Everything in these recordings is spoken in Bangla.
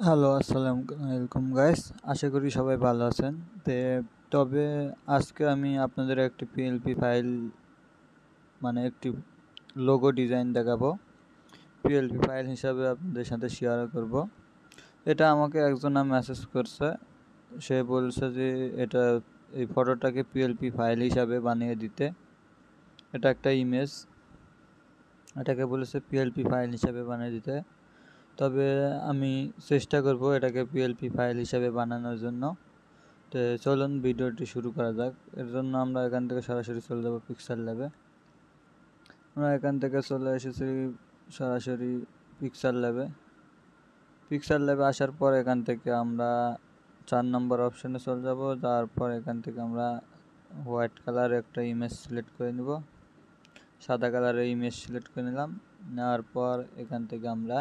হ্যালো, আসসালামু আলাইকুম গাইস। আশা করি সবাই ভালো আছেন। তে তবে আজকে আমি আপনাদের একটি পিএলপি ফাইল একটি লোগো ডিজাইন দেখাবো। পিএলপি ফাইল হিসাবে আপনাদের সাথে শেয়ার করব। এটা আমাকে একজন মেসেজ করছে। সে বলছে যে এই ফটোটাকে পিএলপি ফাইল হিসাবে বানিয়ে দিতে। এটা একটা ইমেজ, এটাকে বলেছে পিএলপি ফাইল হিসাবে বানিয়ে দিতে। তবে আমি চেষ্টা করব এটাকে পিএলপি ফাইল হিসাবে বানানোর জন্য। তো চলুন ভিডিওটি শুরু করা যাক। এর জন্য আমরা এখান থেকে সরাসরি চলে যাব পিক্সেল ল্যাবে। আমরা এখান থেকে চলে এসেছি সরাসরি পিক্সেল ল্যাবে। আসার পর এখান থেকে আমরা 4 নম্বর অপশানে চলে যাব। তারপর এখান থেকে আমরা হোয়াইট কালার একটা ইমেজ সিলেক্ট করে নিব। সাদা কালারের ইমেজ সিলেক্ট করে নিলাম। নেওয়ার পর এখান থেকে আমরা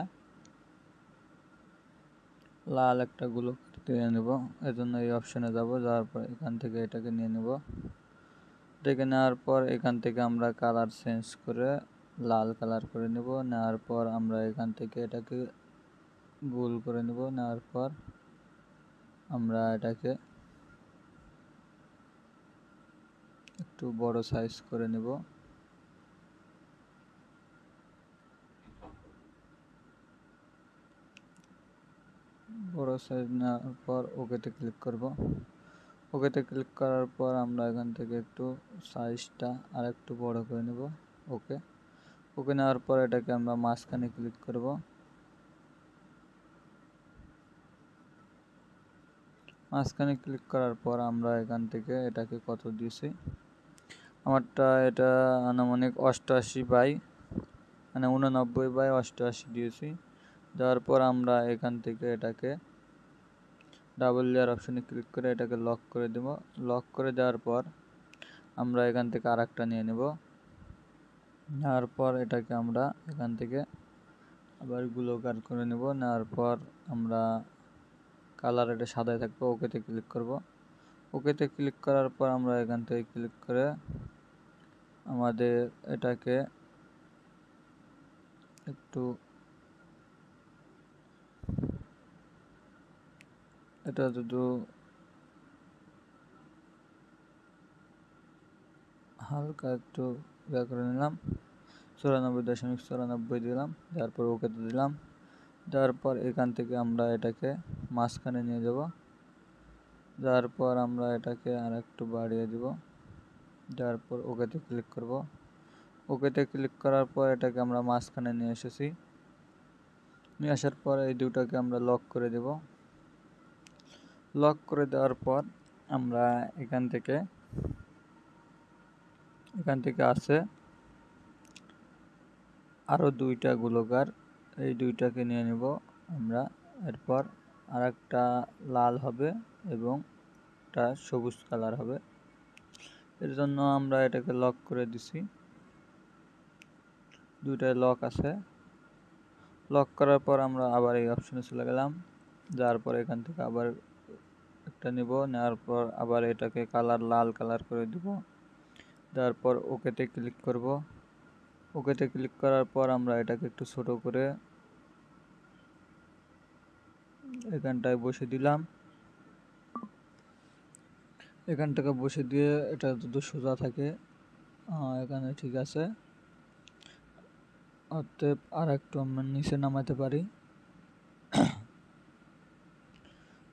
লাল একটা গুলো নিয়ে নেব। এর জন্য এই অপশানে যাব। যাওয়ার পর এখান থেকে এটাকে নিয়ে নেব। এটাকে নেওয়ার পর এখান থেকে আমরা কালার চেঞ্জ করে লাল কালার করে নেব। নেওয়ার পর আমরা এখান থেকে এটাকে গোল করে নেব। নেওয়ার পর আমরা এটাকে একটু বড় সাইজ করে নেব। বড় সাইজ নেওয়ার পর ওকেতে ক্লিক করব। ওকেতে ক্লিক করার পর আমরা এখান থেকে একটু সাইজটা আর একটু বড় করে নেব। ওকে নেওয়ার পর এটাকে আমরা মাঝখানে ক্লিক করব। মাঝখানে ক্লিক করার পর আমরা এখান থেকে এটাকে কত দিয়েছি, আমারটা এটা আনুমানিক 88 বাই 89/88 দিয়েছি। দেওয়ার পর আমরা এখান থেকে এটাকে ডাবল লেয়ার অপশানে ক্লিক করে এটাকে লক করে দেব। লক করে দেওয়ার পর আমরা এখান থেকে আরেকটা নিয়ে নেব। নেওয়ার পর এটাকে আমরা এখান থেকে আবার গ্লোকার করে নেব। নেওয়ার পর আমরা কালার এটা সাদায় থাকবে। ওকেতে ক্লিক করব। ওকেতে ক্লিক করার পর আমরা এখান থেকে ক্লিক করে আমাদের এটাকে একটু হালকা একটু করে নিলাম। 94.94 দিলাম। তারপর ওকেতে দিলাম। দেওয়ার পর এখান থেকে আমরা এটাকে মাঝখানে নিয়ে যাব। যাওয়ার পর আমরা এটাকে আর একটু বাড়িয়ে দিব। দেওয়ার পর ওকেতে ক্লিক করব। ওকেতে ক্লিক করার পর এটাকে আমরা মাঝখানে নিয়ে এসেছি। নিয়ে আসার পর এই দুটাকে আমরা লক করে দেব। লক করে দেওয়ার পর আমরা এখান থেকে আছে আরও দুইটা গোলকার, এই দুইটাকে নিয়ে নেব আমরা। এরপর আরেকটা লাল হবে এবং একটা সবুজ কালার হবে। এর জন্য আমরা এটাকে লক করে দিছি। দুইটাই লক আছে। লক করার পর আমরা আবার এই অপশনে চলে গেলাম। যার পর এখান থেকে আবার একটা নিব। নেওয়ার পর আবার এটাকে লাল কালার করে দিব। তারপর ওকেতে ক্লিক করব। ওকেতে ক্লিক করার পর আমরা এটাকে একটু ছোট করে এখানটায় বসে দিলাম। এখান থেকে বসে দিয়ে এটা যদি সোজা থাকে এখানে ঠিক আছে। অতএব আর একটু আমরা নিচে নামাতে পারি।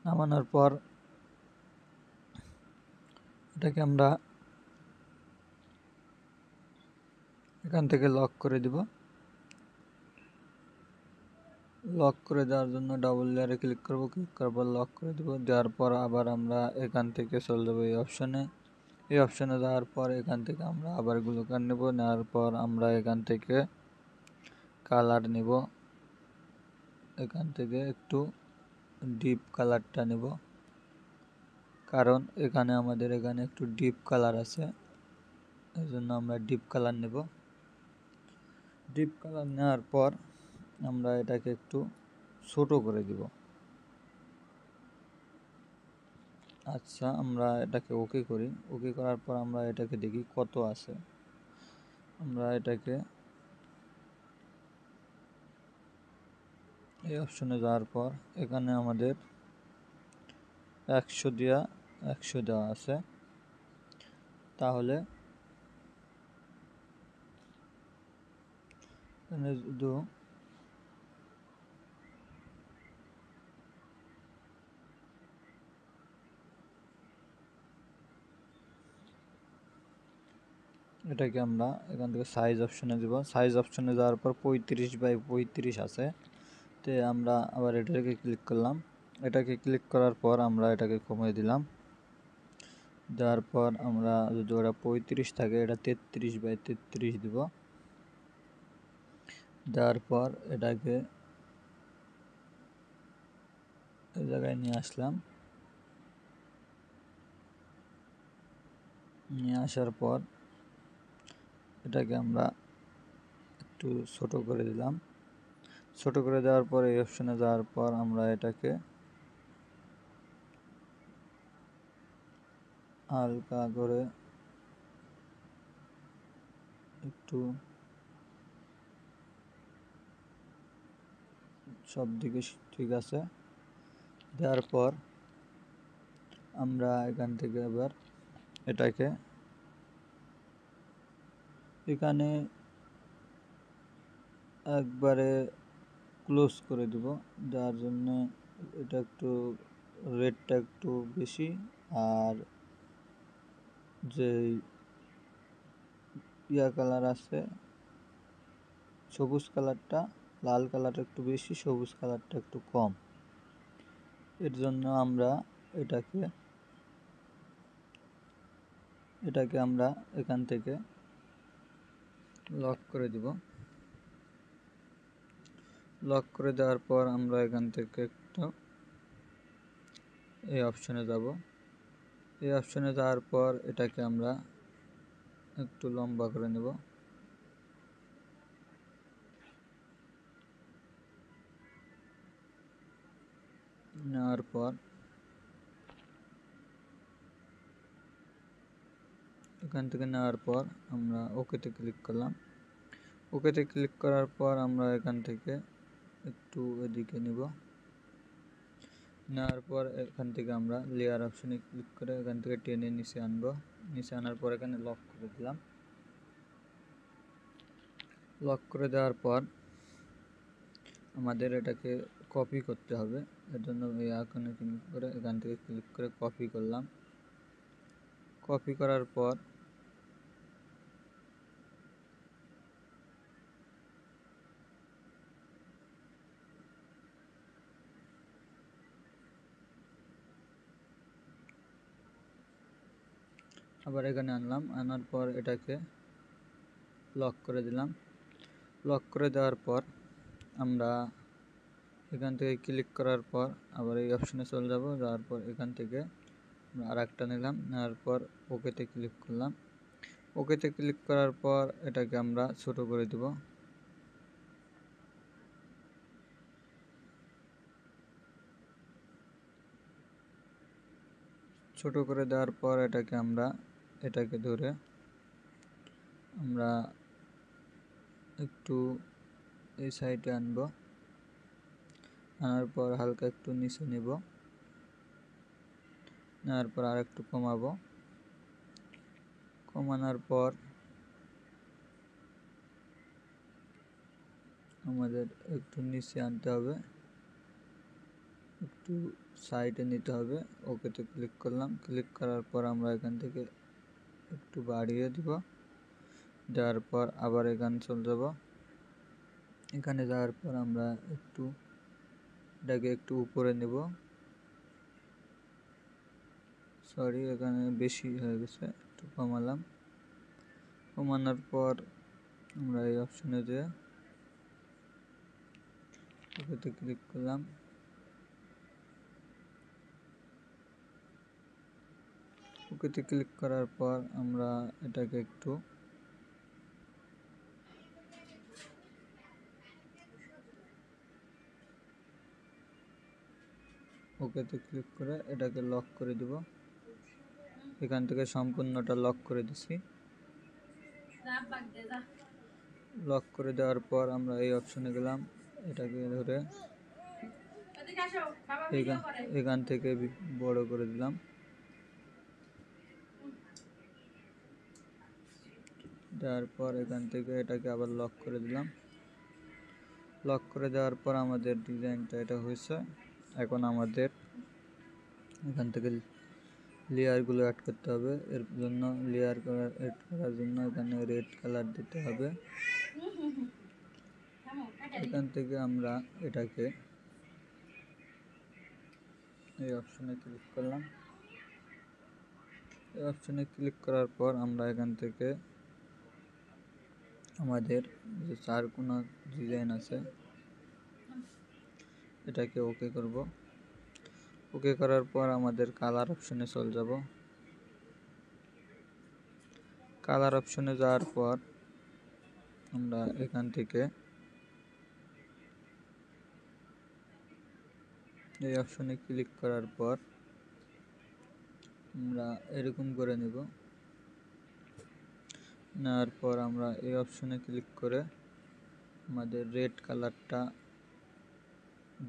নামানোর পর এটাকে আমরা এখান থেকে লক করে দিব। লক করে দেওয়ার জন্য ডাবল লেয়ারে ক্লিক করব। ক্লিক করার পর লক করে দেব। দেওয়ার পর আবার আমরা এখান থেকে চলে যাবো এই অপশানে যাওয়ার পর এখান থেকে আমরা আবার গ্লুকার নেব। নেওয়ার পর আমরা এখান থেকে কালার নেব। এখান থেকে একটু ডিপ কালারটা নেব, কারণ আমাদের এখানে একটু ডিপ কালার আছে। এই জন্য আমরা ডিপ কালার নেব। ডিপ কালার নেওয়ার পর আমরা এটাকে একটু ছোট করে দিব। আচ্ছা, আমরা এটাকে ওকে করি। ওকে করার পর আমরা এটাকে দেখি কত আছে। আমরা এটাকে এই অপশনে যাওয়ার পর এখানে আমাদের 100 দেওয়া আছে, তাহলে এখানে শুধু এটাকে আমরা এখান থেকে সাইজ অপশনে দিব। সাইজ অপশনে যাওয়ার পর 35x35 আছে, তো আমরা আবার এটাকে ক্লিক করলাম। এটাকে ক্লিক করার পর আমরা এটাকে কমিয়ে দিলাম। দেওয়ার পর আমরা যদি ওটা 35 থাকে, এটা 33x33 দিব। দেওয়ার পর এটাকে এই জায়গায় নিয়ে আসলাম। নিয়ে আসার পর এটাকে আমরা একটু ছোট করে দিলাম। ছোট করে দেওয়ার পর এই অপশনে যাওয়ার পর আমরা এটাকে হালকা করে একটু সব দিকে ঠিক আছে। দেওয়ার পর আমরা এখান থেকে এবার এটাকে এখানে একবারে ক্লোজ করে দিব, যার জন্য এটা একটু রেডটা একটু বেশি, আর যে কালার আছে সবুজ কালারটা, লাল কালারটা একটু বেশি, সবুজ কালারটা একটু কম। এর জন্য আমরা এটাকে আমরা এখান থেকে লক করে দিব। লক করে দেওয়ার পর আমরা এখান থেকে একটু এই অপশনে যাব। এই অপশনে যাওয়ার পর এটাকে আমরা একটু লম্বা করে নেব। নেওয়ার পর এখান থেকে নেওয়ার পর আমরা ওকেতে ক্লিক করলাম। ওকেতে ক্লিক করার পর আমরা এখান থেকে একটু এদিকে নিব। নেওয়ার পর এখান থেকে আমরা লেয়ার অপশনে ক্লিক করে এখান থেকে টেনে নিচে আনব। নিচে আনার পর এখানে লক করে দিলাম। লক করে দেওয়ার পর আমাদের এটাকে কপি করতে হবে। এর জন্য এই আইকনে ক্লিক করে এখান থেকে ক্লিক করে কপি করলাম। কপি করার পর আবার এখানে আনলাম। আনার পর এটাকে লক করে দিলাম। লক করে দেওয়ার পর আমরা এখান থেকে ক্লিক করার পর আবার এই অপশনে চলে যাব। যাওয়ার পর এখান থেকে আর একটা নিলাম। নেওয়ার পর ওকেতে ক্লিক করলাম। ওকেতে ক্লিক করার পর এটাকে আমরা ছোট করে দেব। ছোট করে দেওয়ার পর এটাকে ধরে আমরা একটু এই সাইডে আনব। আনার পর হালকা একটু নিচে নেব। নেওয়ার পর আর একটু কমাবো। কমানোর পর আমাদের একটু নিচে আনতে হবে, একটু সাইডে নিতে হবে। ওকেতে ক্লিক করলাম। ক্লিক করার পর আমরা এখান থেকে একটু বাড়িয়ে দিব। দেওয়ার পর আবার এখানে চলে যাব। এখানে যাওয়ার পর আমরা এটাকে একটু উপরে নেব। সরি, এখানে বেশি হয়ে গেছে, একটু কমালাম। কমানোর পর আমরা এই অপশনে যেয়ে ওকেতে ক্লিক করলাম। ওকেতে ক্লিক করার পর আমরা এটাকে একটু ওকেতে ক্লিক করে এটাকে লক করে দিব। এখান থেকে সম্পূর্ণটা লক করে দিছি। লক করে দেওয়ার পর আমরা এই অপশনে গেলাম। এটাকে ধরে এখান থেকে বড় করে দিলাম। দেওয়ার পর এখান থেকে এটাকে আবার লক করে দিলাম। লক করে দেওয়ার পর আমাদের ডিজাইনটা এটা হয়েছে। এখন আমাদের এখান থেকে লেয়ারগুলো অ্যাড করতে হবে। এর জন্য অ্যাড করার জন্য এখানে রেড কালার দিতে হবে। এখান থেকে আমরা এটাকে এই অপশনে ক্লিক করলাম। এই অপশনে ক্লিক করার পর আমরা এখান থেকে আমাদের যে চারকোনা ডিজাইন আছে এটাকে ওকে করব। ওকে করার পর আমাদের কালার অপশনে চলে যাব। কালার অপশনে যাওয়ার পর আমরা এখান থেকে এই অপশনে ক্লিক করার পর আমরা এরকম করে নেব। নেওয়ার পর আমরা এই অপশনে ক্লিক করে আমাদের রেড কালারটা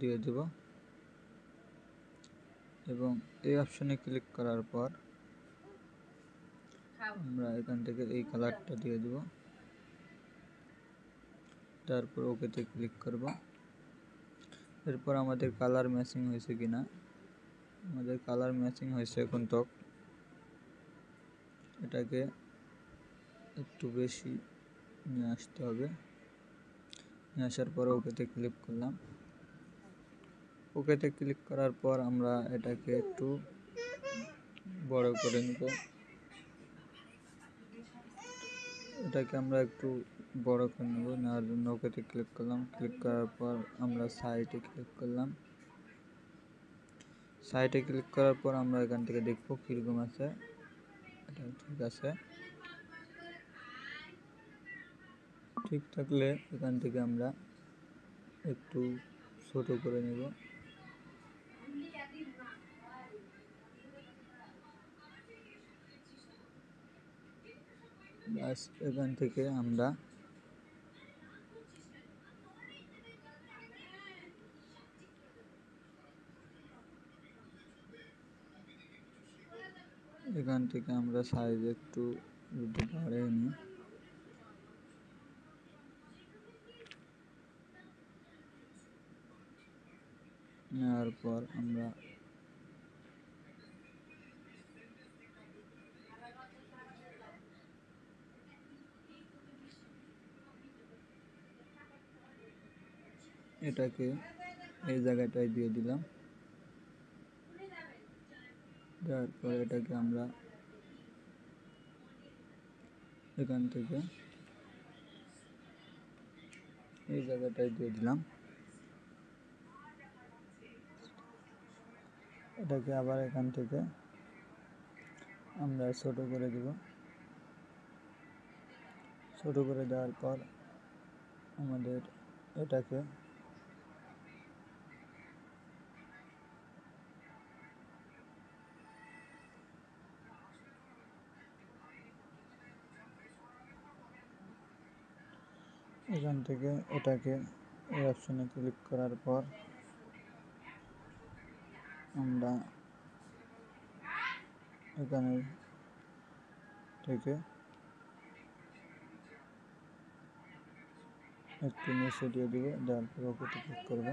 দিয়ে দেব এবং এই অপশনে ক্লিক করার পর আমরা এখান থেকে এই কালারটা দিয়ে দেব। তারপর ওকেতে ক্লিক করব। এরপর আমাদের কালার ম্যাচিং হয়েছে কিনা, আমাদের কালার ম্যাচিং হয়েছে। এখন তো এটাকে একটু বেশি নিয়ে আসতে হবে। নিয়ে আসার পর ওকেতে ক্লিক করলাম। ওকেতে ক্লিক করার পর আমরা এটাকে একটু বড় করে নেব। এটাকে আমরা একটু বড় করে নেব। নেওয়ার জন্য ওকেতে ক্লিক করলাম। ক্লিক করার পর আমরা সাইডে ক্লিক করলাম। সাইডে ক্লিক করার পর আমরা এখান থেকে দেখব কীরকম আছে। এটা ঠিক আছে। ঠিক থাকলে এখান থেকে আমরা একটু ছোট করে নেব। বাস এখান থেকে আমরা সাইজ একটু যদি বাড়িয়ে নিই। নেওয়ার পর আমরা এটাকে এই জায়গাটায় দিয়ে দিলাম। দেওয়ার পর এটাকে আমরা এখান থেকে এই জায়গাটায় দিয়ে দিলাম। এটাকে আবার এখান থেকে আমরা ছোট করে দেব। ছোট করে দেওয়ার পর আমাদের এটাকে এখান থেকে এটাকে এই অপশনে ক্লিক করার পর আমরা এখানে থেকে একটু নিচে দিয়ে দিব। দেওয়ার পর ওকে ক্লিক করব।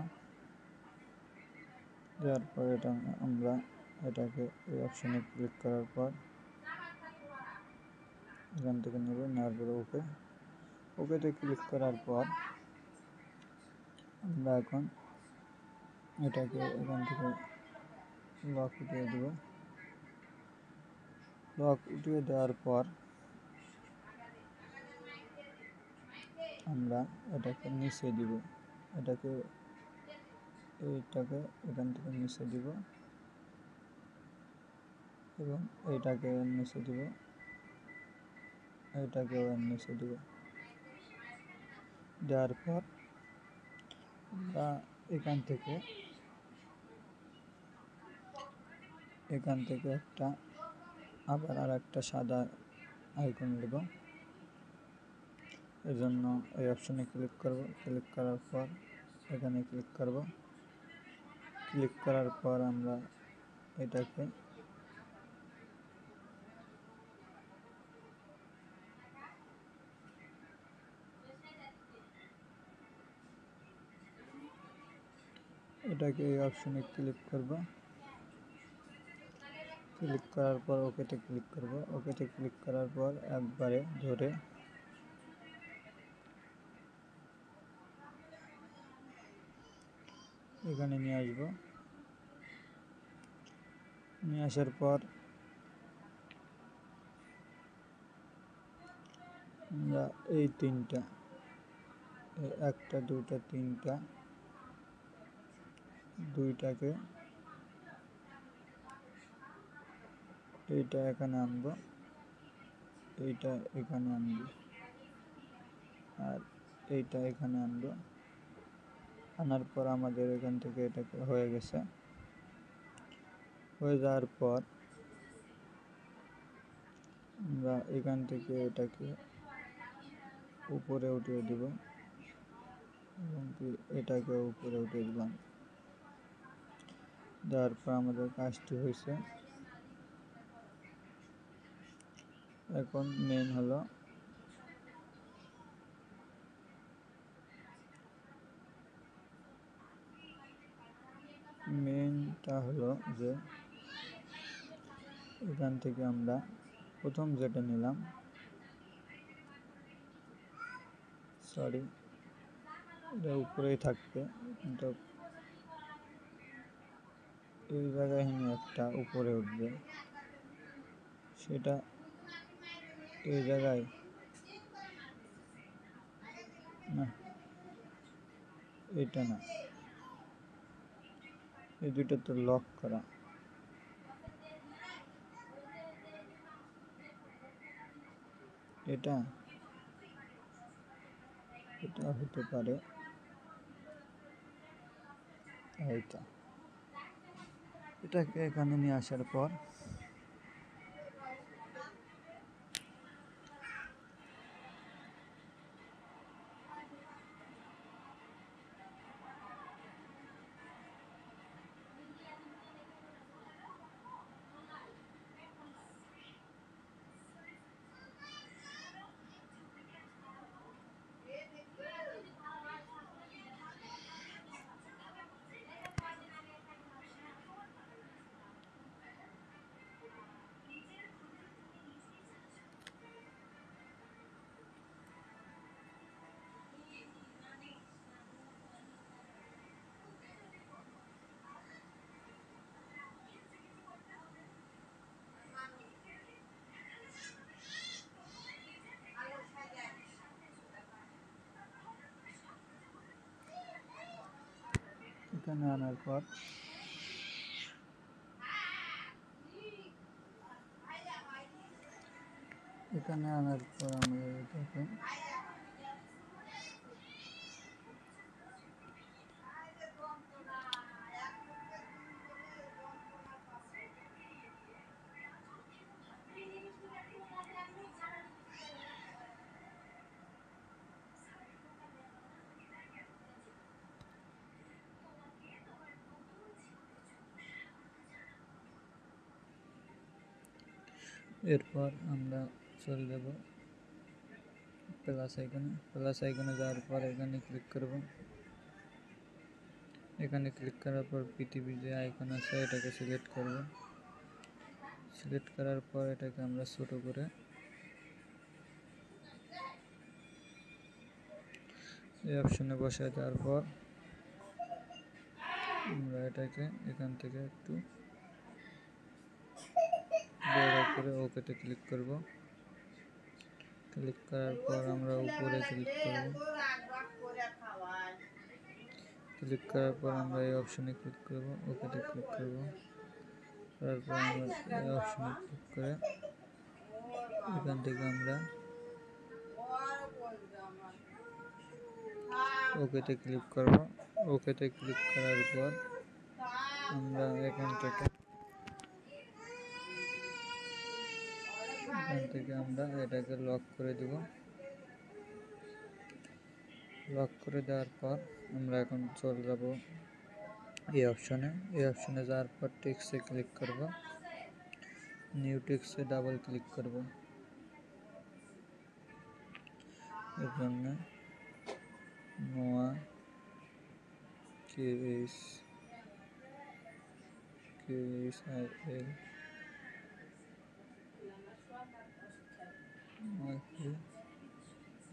দেওয়ার পর এটা আমরা এটাকে এই অপশনে ক্লিক করার পর এখান থেকে নেব। নেওয়ার পর ওকেতে ক্লিক করার পর আমরা এখন এটাকে এখান থেকে লক উঠিয়ে দেব। লক উঠিয়ে দেওয়ার পর আমরা এটাকে নিচে দিব। এইটাকে এখান থেকে নিচে দিব এবং এইটাকে নিচে দিব, এইটাকেও নিচে দিব। দেওয়ার পর আমরা এখান থেকে একটা আবার আর একটা সাদা আইকন দেব। এজন্য এই অপশনে ক্লিক করব। ক্লিক করার পর এখানে ক্লিক করব। ক্লিক করার পর আমরা এটাকে এই অপশনে ক্লিক করব। ক্লিক করার পর ওকেতে ক্লিক করব। ওকেতে ক্লিক করার পর একবারে ধরে এখানে নিয়ে আসব। নিয়ে আসার পর আমরা এই তিনটা, একটা দুইটা তিনটা, দুইটাকে এইটা এখানে আনবো, এইটা এখানে আনবো, আর এইটা এখানে আনবো। আনার পর আমাদের এখান থেকে এটাকে হয়ে গেছে। হয়ে যাওয়ার পর আমরা এখান থেকে এটাকে উপরে উঠিয়ে দেব এবং এটাকে উপরে উঠিয়ে দিলাম। দেওয়ার পর আমাদের কাজটি হয়েছে। এখন মেন হলো মেনটা হলো যে এখান থেকে আমরা প্রথম যেটা নিলাম, সরি এটা উপরেই থাকবে, কিন্তু এই জায়গায় একটা উপরে উঠবে, সেটা এই জায়গায় না, এটা না, এই দুইটা তো লক করা। এটা হতে পারে এইটা। এটাকে এখানে নিয়ে আসার পর এখানে আনার পর আমরা এটাকে এরপর আমরা চলে যাব প্লাস আইকনে যাওয়ার পর এখানে ক্লিক করব। এখানে ক্লিক করার পর পৃথিবী যে আইকন আছে এটাকে সিলেক্ট করব। সিলেক্ট করার পর এটাকে আমরা ছোট করে এই অপশনে বসায় দেওয়ার পর আমরা এটাকে এখান থেকে একটু বড় করে ওকেতে ক্লিক করব। ক্লিক করার পর আমরা উপরে ক্লিক করব। ক্লিক করার পর আমরা এই অপশনে ক্লিক করব, ওকেতে ক্লিক করব। তারপর আমরা এই অপশনে ক্লিক করে এখান থেকে আমরা ওকেতে ক্লিক করব। ওকেতে ক্লিক করার পর আমরা এখান থেকে আমরা এটাকে লক করে দেব। লক করে দেওয়ার পর আমরা এখন চলে যাব এই অপশনে যাওয়ার পর টেক্সটে ক্লিক করব, নিউ টেক্সটে ডাবল ক্লিক করব। এর জন্য নোয়া KHIL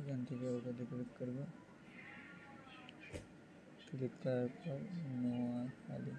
এখান থেকে ওটাতে ক্লিক করব, ক্লিক করার পর নোয়াখালী।